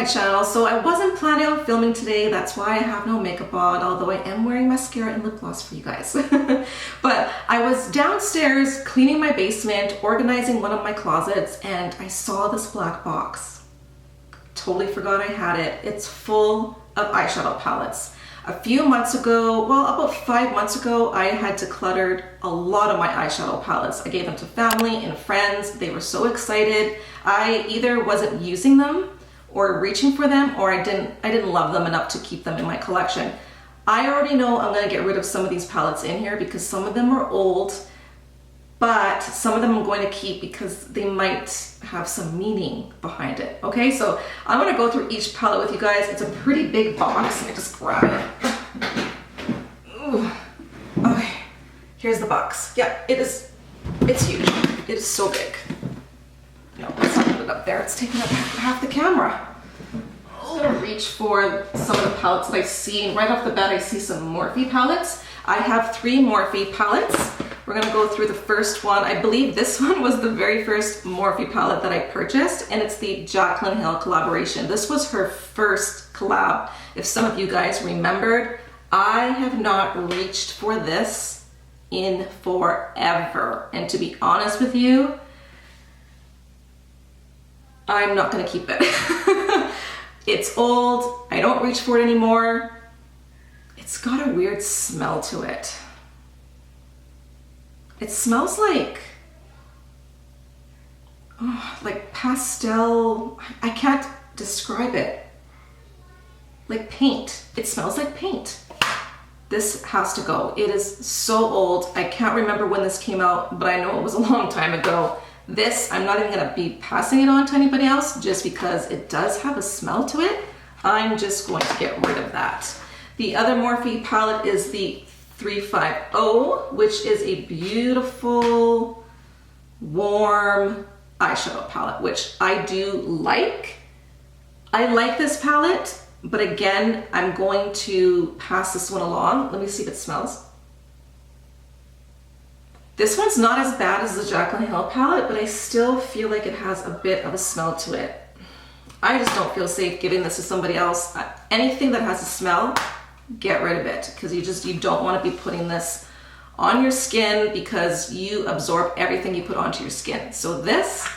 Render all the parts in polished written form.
channel. So I wasn't planning on filming today. That's why I have no makeup on, although I am wearing mascara and lip gloss for you guys. But I was downstairs cleaning my basement, organizing one of my closets, and I saw this black box. Totally forgot I had it. It's full of eyeshadow palettes. A few months ago, well, about 5 months ago, I had decluttered a lot of my eyeshadow palettes. I gave them to family and friends. They were so excited. I either wasn't using them or reaching for them, or I didn't love them enough to keep them in my collection. I already know I'm gonna get rid of some of these palettes in here because some of them are old, but some of them I'm going to keep because they might have some meaning behind it. Okay, so I'm gonna go through each palette with you guys. It's a pretty big box. Let me just grab it. Ooh. Okay, here's the box. Yeah, it's huge. It is so big. No, let's not put it up there. It's taking up half the camera. I'm gonna reach for some of the palettes that I see. Right off the bat, I see some Morphe palettes. I have 3 Morphe palettes. We're gonna go through the first one. I believe this one was the very first Morphe palette that I purchased, and it's the Jaclyn Hill collaboration. This was her first collab. If some of you guys remembered, I have not reached for this in forever. And to be honest with you, I'm not gonna keep it. It's old, I don't reach for it anymore. It's got a weird smell to it. It smells like pastel. I can't describe it. Like paint. It smells like paint. This has to go. It is so old. I can't remember when this came out, but I know it was a long time ago. This, I'm not even gonna be passing it on to anybody else just because it does have a smell to it. I'm just going to get rid of that. The other Morphe palette is the 350, which is a beautiful, warm eyeshadow palette, which I do like. I like this palette, but again, I'm going to pass this one along. Let me see if it smells. This one's not as bad as the Jaclyn Hill palette, but I still feel like it has a bit of a smell to it. I just don't feel safe giving this to somebody else. Anything that has a smell, get rid of it, because you don't want to be putting this on your skin because you absorb everything you put onto your skin. So this,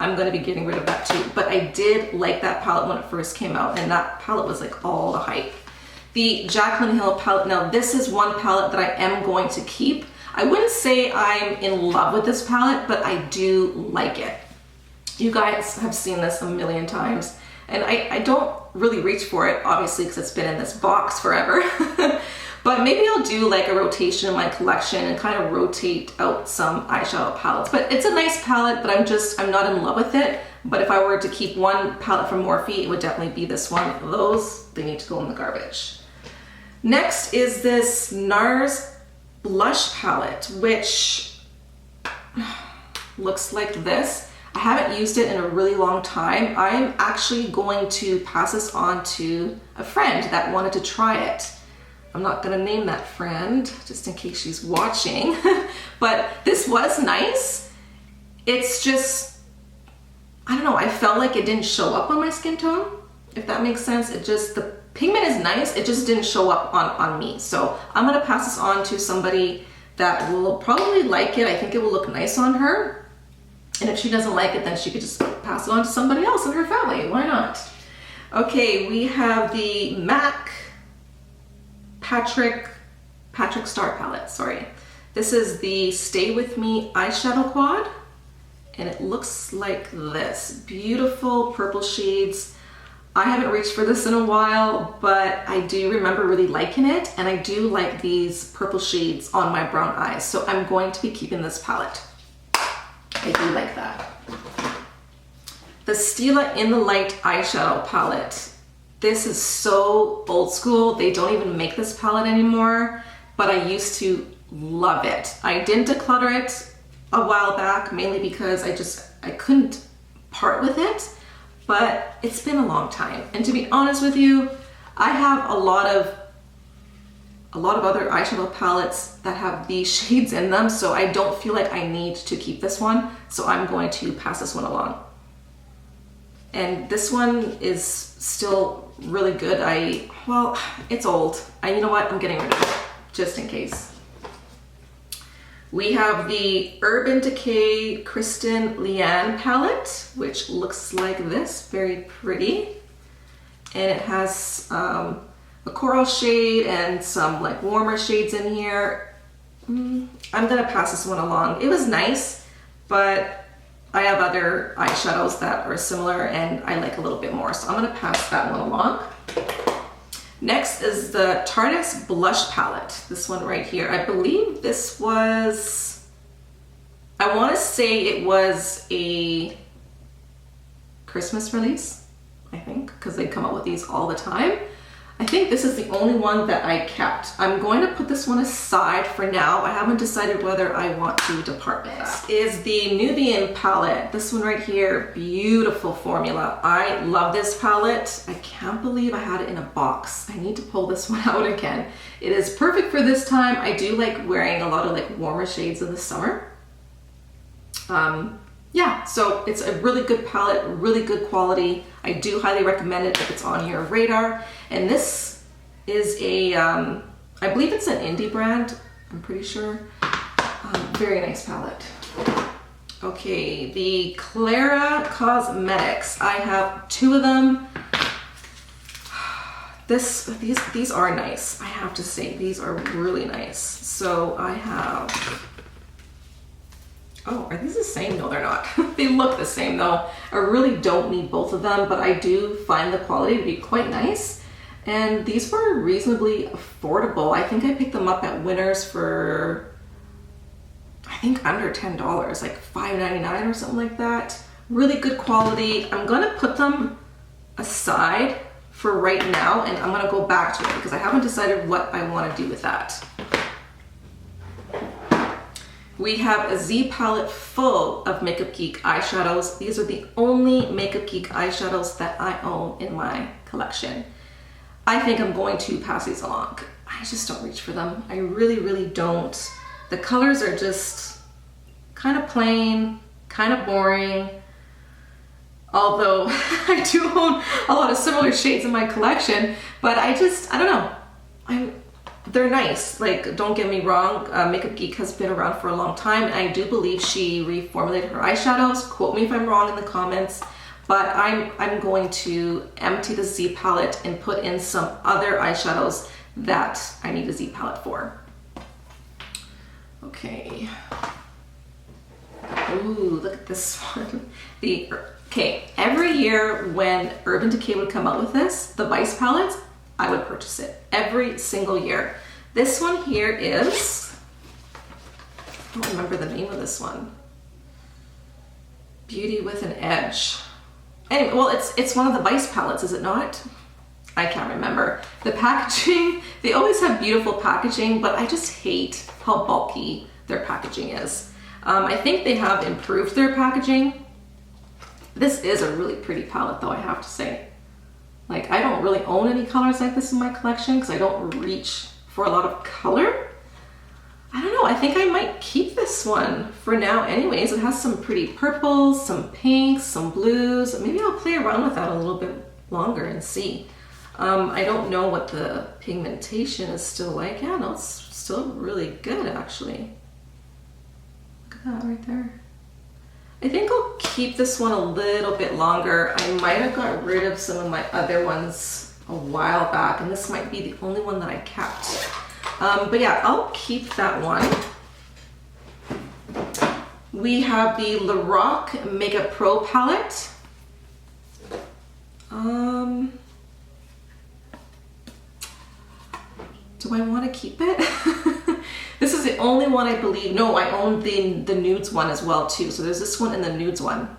I'm going to be getting rid of that too. But I did like that palette when it first came out, and that palette was like all the hype. The Jaclyn Hill palette, now this is one palette that I am going to keep. I wouldn't say I'm in love with this palette, but I do like it. You guys have seen this a million times, and I don't really reach for it, obviously, because it's been in this box forever. But maybe I'll do like a rotation in my collection and kind of rotate out some eyeshadow palettes. But it's a nice palette, but I'm not in love with it. But if I were to keep one palette from Morphe, it would definitely be this one. Those, they need to go in the garbage. Next is this Nars blush palette, which looks like this. I haven't used it in a really long time. I'm actually going to pass this on to a friend that wanted to try it. I'm not gonna name that friend just in case she's watching, but this was nice. It's just, I don't know, I felt like it didn't show up on my skin tone, if that makes sense. The pigment is nice, it just didn't show up on me. So I'm gonna pass this on to somebody that will probably like it. I think it will look nice on her. And if she doesn't like it, then she could just pass it on to somebody else in her family. Why not? Okay, we have the MAC Patrick Star palette, sorry. This is the Stay With Me eyeshadow quad, and it looks like this. Beautiful purple shades. I haven't reached for this in a while, but I do remember really liking it, and I do like these purple shades on my brown eyes, so I'm going to be keeping this palette. I do like that. The Stila In The Light eyeshadow palette. This is so old school. They don't even make this palette anymore, but I used to love it. I didn't declutter it a while back, mainly because I couldn't part with it, but it's been a long time. And to be honest with you, I have a lot of other eyeshadow palettes that have these shades in them, so I don't feel like I need to keep this one, so I'm going to pass this one along. And this one is still really good. Well, it's old. You know what? I'm getting rid of it just in case. We have the Urban Decay Kristen Leanne palette, which looks like this, very pretty. And it has a coral shade and some like warmer shades in here. I'm gonna pass this one along. It was nice, but I have other eyeshadows that are similar and I like a little bit more, so I'm gonna pass that one along. Next is the Tardis Blush Palette, this one right here. I believe this was, I want to say it was a Christmas release, I think, because they come out with these all the time. I think this is the only one that I kept. I'm going to put this one aside for now. I haven't decided whether I want to depart with that. Is the Nubian Palette. This one right here, beautiful formula. I love this palette. I can't believe I had it in a box. I need to pull this one out again. It is perfect for this time. I do like wearing a lot of like warmer shades in the summer. Yeah, so it's a really good palette, really good quality. I do highly recommend it if it's on your radar. And this is a, I believe it's an indie brand, I'm pretty sure. Very nice palette. Okay, the Clara Cosmetics. I have 2 of them. These are nice, I have to say. These are really nice. So I have, oh, are these the same? No, they're not. They look the same though. I really don't need both of them, but I do find the quality to be quite nice. And these were reasonably affordable. I think I picked them up at Winners for, I think under $10, like $5.99 or something like that. Really good quality. I'm gonna put them aside for right now and I'm gonna go back to it because I haven't decided what I wanna do with that. We have a Z palette full of Makeup Geek eyeshadows. These are the only Makeup Geek eyeshadows that I own in my collection. I think I'm going to pass these along. I just don't reach for them. I really, really don't. The colors are just kind of plain, kind of boring. Although I do own a lot of similar shades in my collection, but I don't know. They're nice, like don't get me wrong, Makeup Geek has been around for a long time and I do believe she reformulated her eyeshadows. Quote me if I'm wrong in the comments, but I'm going to empty the Z palette and put in some other eyeshadows that I need a Z palette for. Okay. Ooh, look at this one. Okay, every year when Urban Decay would come out with this, the Vice palettes, I would purchase it every single year. This one here is, I don't remember the name of this one. Beauty with an Edge. Anyway, well, it's one of the Vice palettes, is it not? I can't remember. The packaging, they always have beautiful packaging, but I just hate how bulky their packaging is. I think they have improved their packaging. This is a really pretty palette though, I have to say. Like, I don't really own any colors like this in my collection because I don't reach for a lot of color. I don't know, I think I might keep this one for now anyways. It has some pretty purples, some pinks, some blues. Maybe I'll play around with that a little bit longer and see. I don't know what the pigmentation is still like. Yeah, no, it's still really good actually. Look at that right there. I think I'll keep this one a little bit longer. I might have got rid of some of my other ones a while back, and this might be the only one that I kept. But yeah, I'll keep that one. We have the Lorac Makeup Pro palette. Do I want to keep it? This is the only one I believe. No, I own the nudes one as well too. So there's this one and the nudes one.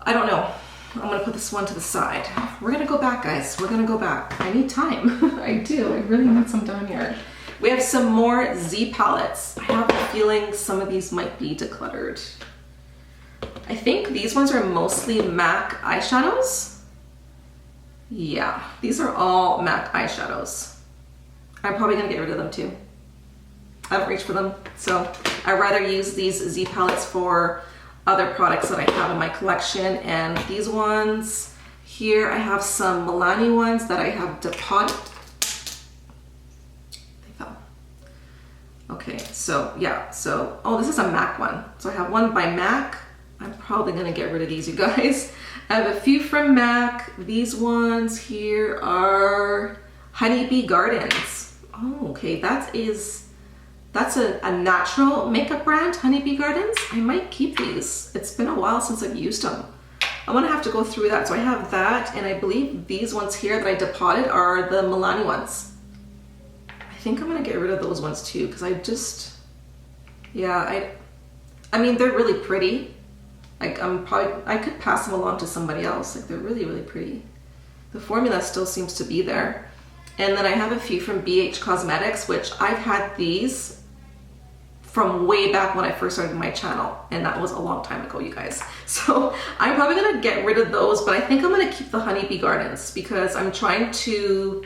I don't know. I'm gonna put this one to the side. We're gonna go back, guys. We're gonna go back. I need time. I do. I really need some time here. We have some more Z palettes. I have a feeling some of these might be decluttered. I think these ones are mostly MAC eyeshadows. Yeah, these are all MAC eyeshadows. I'm probably gonna get rid of them too. I don't reach for them, so I'd rather use these Z palettes for other products that I have in my collection. And these ones here, I have some Milani ones that I have deposited. They fell. Okay, so yeah, so, oh, this is a MAC one. So I have one by MAC. I'm probably gonna get rid of these, you guys. I have a few from MAC. These ones here are Honeybee Gardens. Oh, okay, that's a natural makeup brand, Honeybee Gardens. I might keep these. It's been a while since I've used them. I'm gonna have to go through that. So I have that, and I believe these ones here that I depotted are the Milani ones. I think I'm gonna get rid of those ones too, because I just, yeah, I mean, they're really pretty. Like I could pass them along to somebody else. Like they're really, really pretty. The formula still seems to be there. And then I have a few from BH Cosmetics, which I've had these from way back when I first started my channel. And that was a long time ago, you guys. So I'm probably gonna get rid of those, but I think I'm gonna keep the Honeybee Gardens because I'm trying to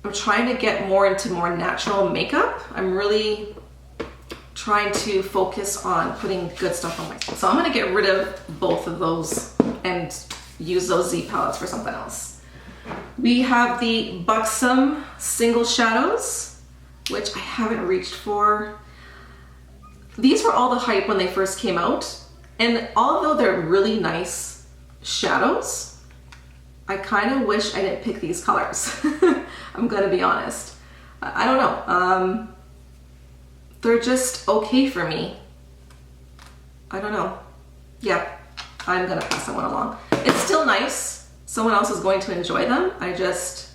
get more into more natural makeup. I'm really trying to focus on putting good stuff on my skin. So I'm gonna get rid of both of those and use those Z palettes for something else. We have the Buxom Single Shadows, which I haven't reached for. These were all the hype when they first came out. And although they're really nice shadows, I kind of wish I didn't pick these colors. I'm gonna be honest. I don't know. They're just okay for me. I don't know. Yeah, I'm gonna pass that one along. It's still nice. Someone else is going to enjoy them. I just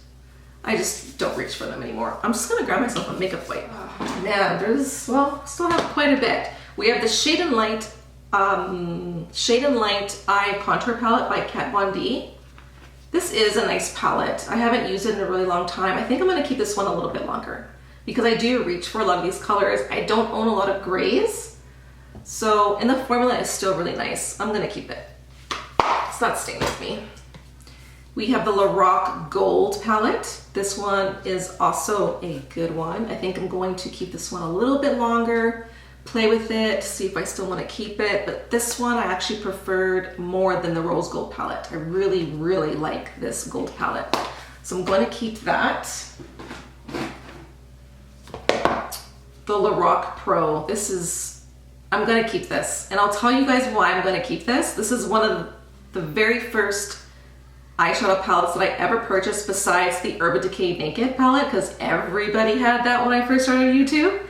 don't reach for them anymore. I'm just gonna grab myself a makeup wipe. Oh, man, there's, well, still have quite a bit. We have the Shade and Light Eye Contour Palette by Kat Von D. This is a nice palette. I haven't used it in a really long time. I think I'm gonna keep this one a little bit longer because I do reach for a lot of these colors. I don't own a lot of grays. So, and the formula is still really nice. I'm gonna keep it. It's not staying with me. We have the Lorac Gold palette. This one is also a good one. I think I'm going to keep this one a little bit longer, play with it, see if I still want to keep it. But this one I actually preferred more than the Rose Gold palette. I really, really like this gold palette. So I'm going to keep that. The Lorac Pro. This is, I'm going to keep this. And I'll tell you guys why I'm going to keep this. This is one of the very first eyeshadow palettes that I ever purchased besides the Urban Decay Naked palette, because everybody had that when I first started YouTube.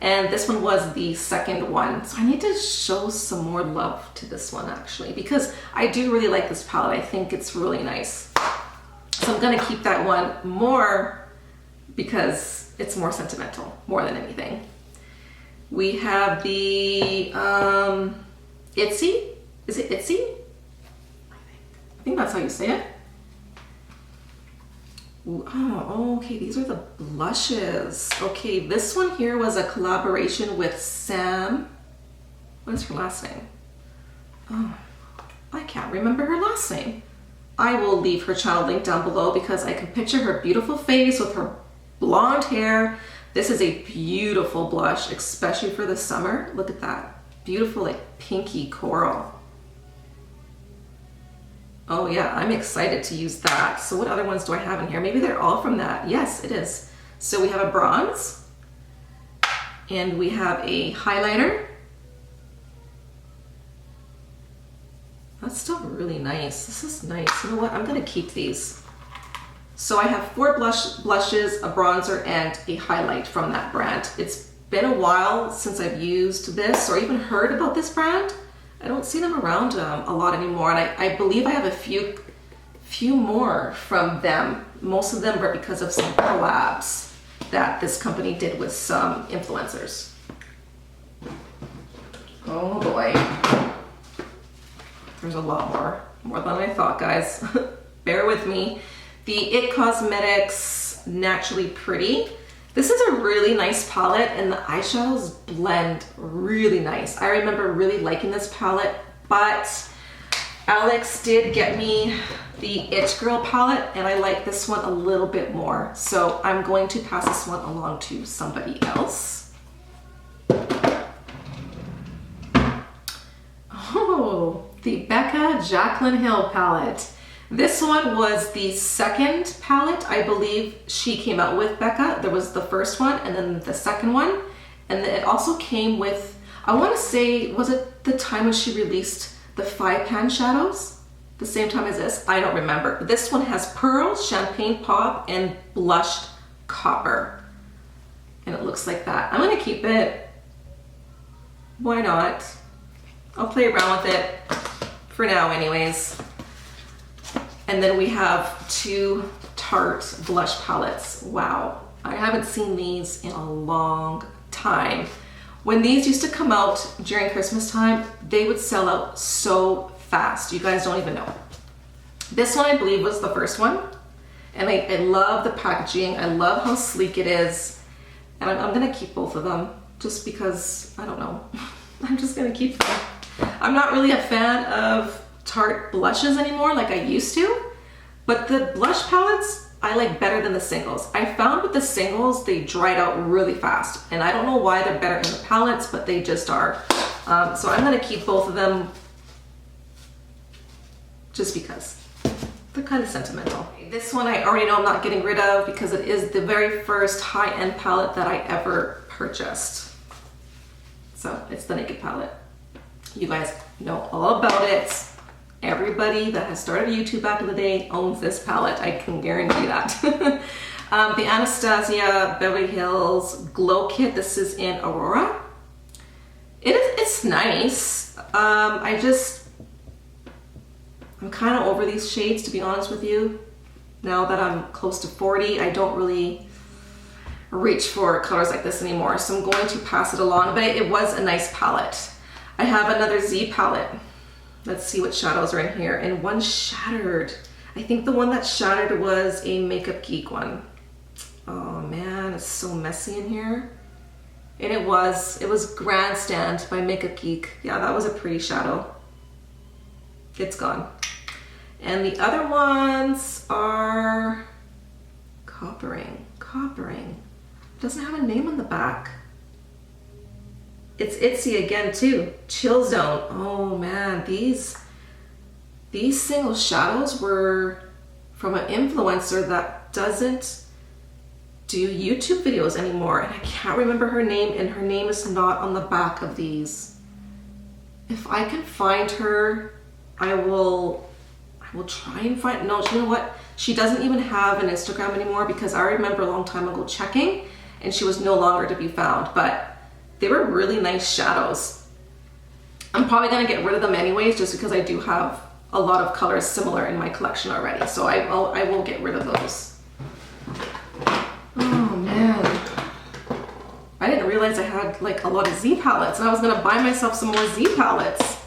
And this one was the second one. So I need to show some more love to this one actually, because I do really like this palette. I think it's really nice. So I'm gonna keep that one more because it's more sentimental, more than anything. We have the Itsy, is it Itsy? I think that's how you say it. Ooh, oh, okay, these are the blushes. Okay, this one here was a collaboration with Sam. What is her last name? Oh, I can't remember her last name. I will leave her channel link down below because I can picture her beautiful face with her blonde hair. This is a beautiful blush, especially for the summer. Look at that. Beautiful, like pinky coral. Oh yeah, I'm excited to use that. So what other ones do I have in here? Maybe they're all from that. Yes, it is. So we have a bronze and we have a highlighter. That's still really nice. This is nice. You know what? I'm gonna keep these. So I have 4 blushes, a bronzer, and a highlight from that brand. It's been a while since I've used this or even heard about this brand. I don't see them around a lot anymore, and I believe I have a few more from them. Most of them are because of some collabs that this company did with some influencers. Oh boy. There's a lot more than I thought, guys. Bear with me. The It Cosmetics Naturally Pretty. This is a really nice palette and the eyeshadows blend really nice. I remember really liking this palette, but Alex did get me the It Girl palette and I like this one a little bit more. So I'm going to pass this one along to somebody else. the Becca Jaclyn Hill palette. This one was the second palette I believe she came out with, Becca. There was the first one and then the second one. And then it also came with, I want to say, was it the time when she released the 5-pan shadows? The same time as this? I don't remember. This one has Pearl, Champagne Pop, and Blushed Copper. And it looks like that. I'm going to keep it. Why not? I'll play around with it for now anyways. And then we have 2 Tarts blush palettes. Wow, I haven't seen these in a long time. When these used to come out during Christmas time, they would sell out so fast. You guys don't even know. This one I believe was the first one. And I love the packaging. I love how sleek it is. And I'm gonna keep both of them just because, I don't know. I'm just gonna keep them. I'm not really a fan of Tarte blushes anymore like I used to, but the blush palettes I like better than the singles. I found with the singles they dried out really fast, and I don't know why they're better in the palettes, but they just are. So I'm gonna keep both of them just because they're kind of sentimental. This one I already know I'm not getting rid of because it is the very first high-end palette that I ever purchased. So it's the Naked palette. You guys know all about it. Everybody that has started YouTube back in the day owns this palette. I can guarantee that. The Anastasia Beverly Hills Glow Kit. This is in Aurora. It's nice. I'm kind of over these shades, to be honest with you. Now that I'm close to 40, I don't really reach for colors like this anymore. So I'm going to pass it along, but it was a nice palette. I have another Z palette. Let's see what shadows are in here. And one shattered. I think the one that shattered was a Makeup Geek one. Oh man, it's so messy in here. And it was Grandstand by Makeup Geek. Yeah, that was a pretty shadow. It's gone. And the other ones are Coppering. It doesn't have a name on the back. It's Itsy again too. Chill Zone. Oh man, these single shadows were from an influencer that doesn't do YouTube videos anymore, and I can't remember her name, and her name is not on the back of these. If I can find her, I will try and find. No, you know what? She doesn't even have an Instagram anymore because I remember a long time ago checking, and she was no longer to be found. But they were really nice shadows. I'm probably gonna get rid of them anyways, just because I do have a lot of colors similar in my collection already. So I will get rid of those. Oh man. I didn't realize I had like a lot of Z palettes, and I was gonna buy myself some more Z palettes.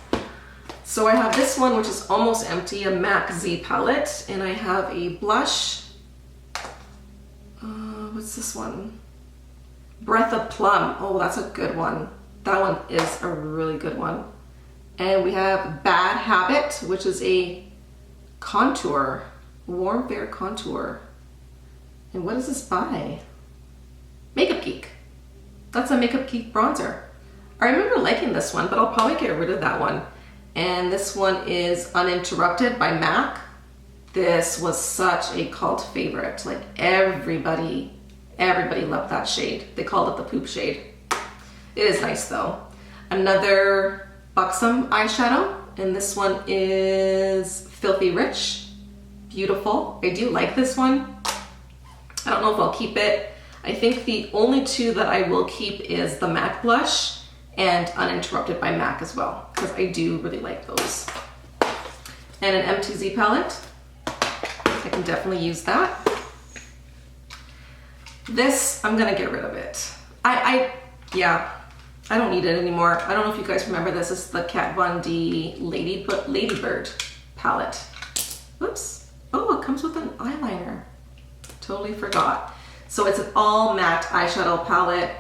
So I have this one, which is almost empty, a MAC Z palette, and I have a blush. What's this one? Breath of Plum. Oh, that's a good one. That one is a really good one. And we have Bad Habit, which is a contour, Warm Fair contour. And what is this by? Makeup Geek. That's a Makeup Geek bronzer. I remember liking this one, but I'll probably get rid of that one. And this one is Uninterrupted by MAC. This was such a cult favorite. Like everybody loved that shade. They called it the poop shade. It is nice though. Another Buxom eyeshadow, and this one is Filthy Rich. Beautiful. I do like this one. I don't know if I'll keep it. I think the only two that I will keep is the MAC blush and Uninterrupted by MAC as well, because I do really like those. And an MTZ palette. I can definitely use that. This, I'm gonna get rid of it. Yeah, I don't need it anymore. I don't know if you guys remember this. It's the Kat Von D Ladybird palette. Oops. Oh, it comes with an eyeliner. Totally forgot. So it's an all matte eyeshadow palette.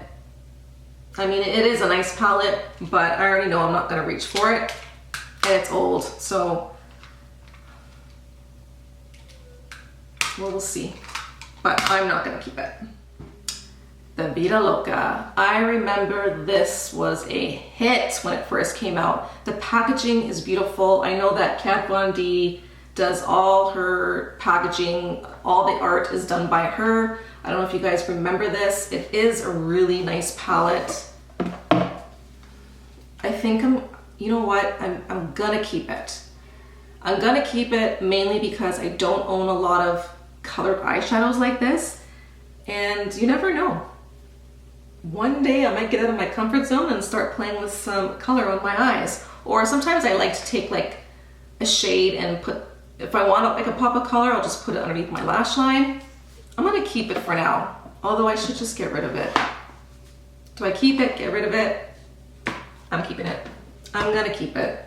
I mean, it is a nice palette, but I already know I'm not gonna reach for it. And it's old, so we'll see. But I'm not gonna keep it. the Vida Loca. I remember this was a hit when it first came out. The packaging is beautiful. I know that Kat Von D does all her packaging. All the art is done by her. I don't know if you guys remember this. It is a really nice palette. I think you know what? I'm gonna keep it. I'm gonna keep it mainly because I don't own a lot of colored eyeshadows like this. And you never know. One day I might get out of my comfort zone and start playing with some color on my eyes. Or sometimes I like to take like a shade and put, if I want like a pop of color, I'll just put it underneath my lash line. I'm gonna keep it for now, although I should just get rid of it. Do I keep it, get rid of it? I'm keeping it. I'm gonna keep it.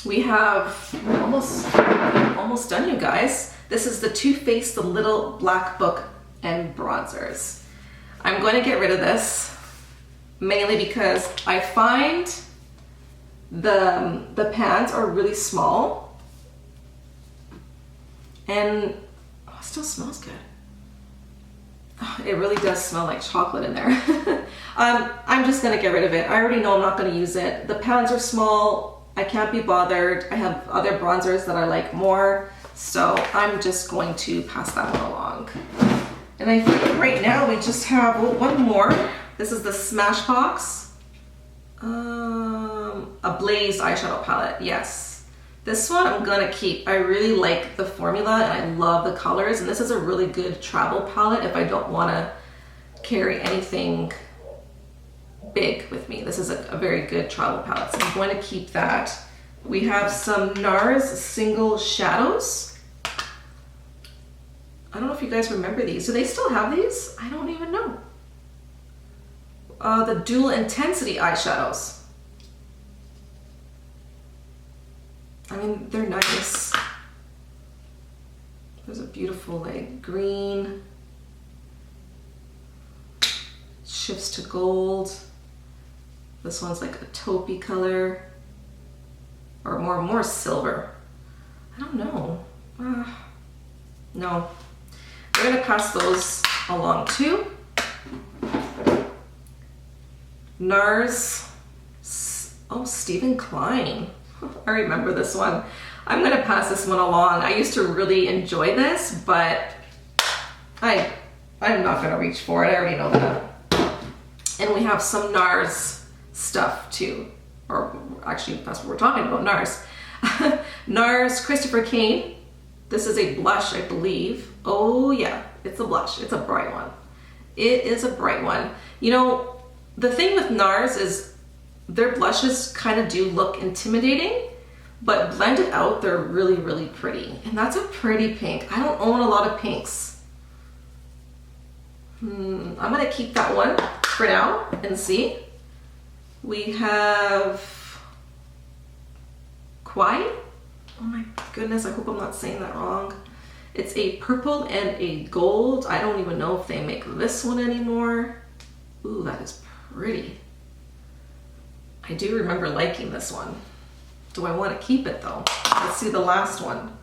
We have almost done, you guys. This is the Too Faced, the Little Black Book and Bronzers. I'm going to get rid of this, mainly because I find the pans are really small, and oh, it still smells good. Oh, it really does smell like chocolate in there. I'm just gonna get rid of it. I already know I'm not gonna use it. The pans are small. I can't be bothered. I have other bronzers that I like more, so I'm just going to pass that one along. And I think right now we just have one more. This is the Smashbox Ablaze eyeshadow palette. Yes, this one I'm gonna keep. I really like the formula and I love the colors, and this is a really good travel palette if I don't want to carry anything big with me. This is a very good travel palette, so I'm going to keep that. We have some Nars single shadows. I don't know if you guys remember these. Do they still have these? I don't even know. The dual intensity eyeshadows. I mean, they're nice. There's a beautiful like green, shifts to gold. This one's like a taupey color, or more silver. I don't know. No, we're gonna pass those along too. Nars, oh, Stephen Klein. I remember this one. I'm gonna pass this one along. I used to really enjoy this, but I'm not gonna reach for it. I already know that. And we have some Nars stuff too, or actually that's what we're talking about, Nars. Nars Christopher Kane. This is a blush, I believe. Oh yeah, it's a blush. It's a bright one. It is a bright one. You know, the thing with Nars is their blushes kind of do look intimidating, but blended out, they're really, really pretty. And that's a pretty pink. I don't own a lot of pinks. I'm gonna keep that one for now and see. We have Kwai. Oh my goodness, I hope I'm not saying that wrong. It's a purple and a gold. I don't even know if they make this one anymore. Ooh, that is pretty. I do remember liking this one. Do I want to keep it though? Let's see the last one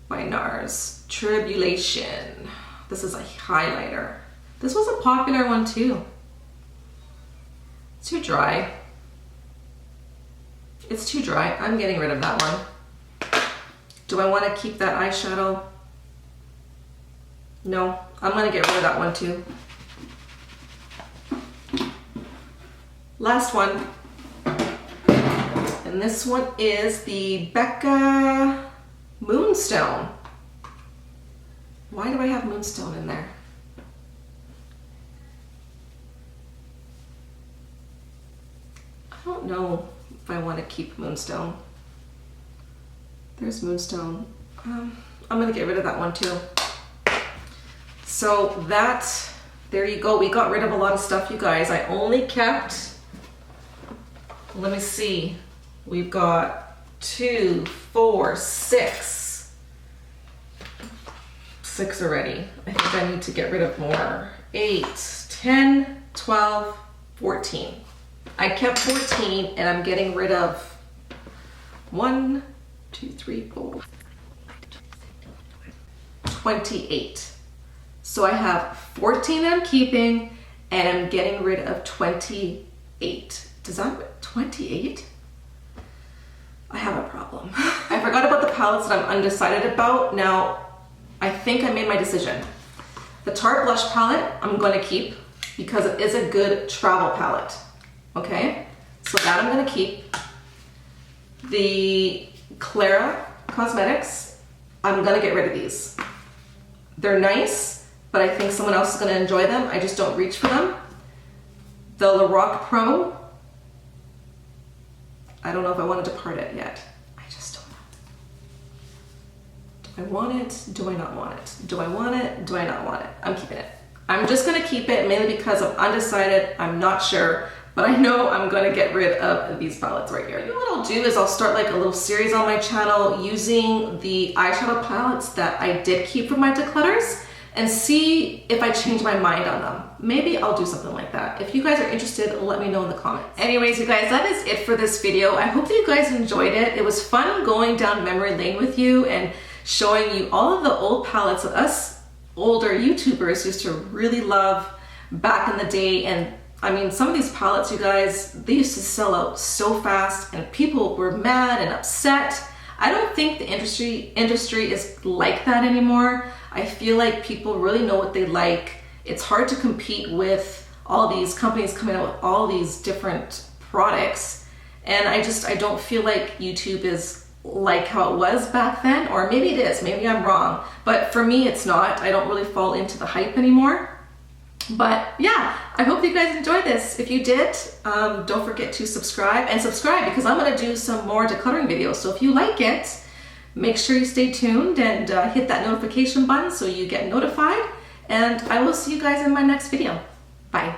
by Nars. Tribulation. This is a highlighter. This was a popular one too. It's too dry. It's too dry. I'm getting rid of that one. Do I want to keep that eyeshadow? No, I'm going to get rid of that one too. Last one. And this one is the Becca Moonstone. Why do I have Moonstone in there? I don't know if I want to keep Moonstone. There's Moonstone. I'm gonna get rid of that one too. So there you go. We got rid of a lot of stuff, you guys. I only kept, let me see. We've got 2, 4, 6. 6 already. I think I need to get rid of more. 8, 10, 12, 14. I kept 14 and I'm getting rid of 1, 2, 3, 4, 28. So I have 14 that I'm keeping, and I'm getting rid of 28. Does that 28? I have a problem. I forgot about the palettes that I'm undecided about. Now, I think I made my decision. The Tarte blush palette I'm going to keep because it is a good travel palette. Okay, so that I'm going to keep. The Clara Cosmetics, I'm going to get rid of these. They're nice, but I think someone else is going to enjoy them. I just don't reach for them. The Lorac Pro, I don't know if I want to depart it yet. I just don't know. Do I want it? Do I not want it? Do I want it? Do I not want it? I'm keeping it. I'm just going to keep it mainly because I'm undecided. I'm not sure, but I know I'm going to get rid of these palettes right here. Maybe what I'll do is I'll start like a little series on my channel using the eyeshadow palettes that I did keep from my declutters and see if I change my mind on them. Maybe I'll do something like that. If you guys are interested, let me know in the comments. Anyways, you guys, that is it for this video. I hope that you guys enjoyed it. It was fun going down memory lane with you and showing you all of the old palettes that us older YouTubers used to really love back in the day. And I mean, some of these palettes, you guys, they used to sell out so fast and people were mad and upset. I don't think the industry is like that anymore. I feel like people really know what they like. It's hard to compete with all these companies coming out with all these different products. And I don't feel like YouTube is like how it was back then, or maybe it is, maybe I'm wrong. But for me, it's not. I don't really fall into the hype anymore. But yeah, I hope you guys enjoyed this. If you did, don't forget to subscribe because I'm gonna do some more decluttering videos. So if you like it, make sure you stay tuned and hit that notification button so you get notified. And I will see you guys in my next video. Bye.